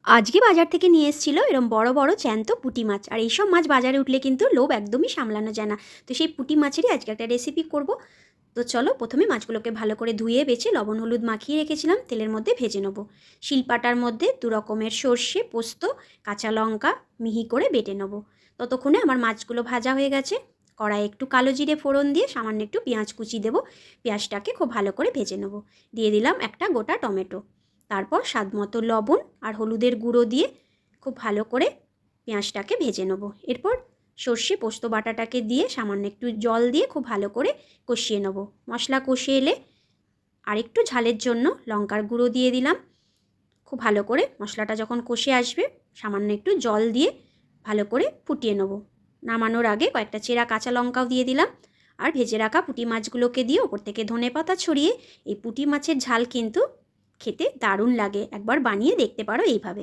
আজকে বাজার থেকে নিয়ে এসেছিল এরকম বড় বড় জ্যান্ত পুঁটি মাছ। আর এইসব মাছ বাজারে উঠলে কিন্তু লোভ একদমই সামলানো যায় না। তো সেই পুঁটি মাছেরই আজকে একটা রেসিপি করব। তো চলো, প্রথমে মাছগুলোকে ভালো করে ধুয়ে বেছে লবণ হলুদ মাখিয়ে রেখেছিলাম, তেলের মধ্যে ভেজে নেব। শিলপাটার মধ্যে 2 রকমের সর্ষে, পোস্ত, কাঁচা লঙ্কা মিহি করে বেটে নেব। ততক্ষণে আমার মাছগুলো ভাজা হয়ে গেছে। কড়াইয়ে একটু কালো জিরে ফোড়ন দিয়ে সামান্য একটু পেঁয়াজ কুচি দেবো। পেঁয়াজটাকে খুব ভালো করে ভেজে নেব। দিয়ে দিলাম একটা গোটা টমেটো। তারপর স্বাদ মতো লবণ আর হলুদের গুঁড়ো দিয়ে খুব ভালো করে পেঁয়াজটাকে ভেজে নেব। এরপর সর্ষে পোস্ত বাটাটাকে দিয়ে সামান্য একটু জল দিয়ে খুব ভালো করে কষিয়ে নেব। মশলা কষিয়ে এলে আর একটু ঝালের জন্য লঙ্কার গুঁড়ো দিয়ে দিলাম। খুব ভালো করে মশলাটা যখন কষে আসবে সামান্য একটু জল দিয়ে ভালো করে ফুটিয়ে নেব। নামানোর আগে কয়েকটা চেরা কাঁচা লঙ্কাও দিয়ে দিলাম। আর ভেজে রাখা পুঁটি মাছগুলোকে দিয়ে ওপর থেকে ধনেপাতা ছড়িয়ে এই পুঁটি মাছের ঝাল কিন্তু খেতে দারুণ লাগে। একবার বানিয়ে দেখতে পারো এইভাবে।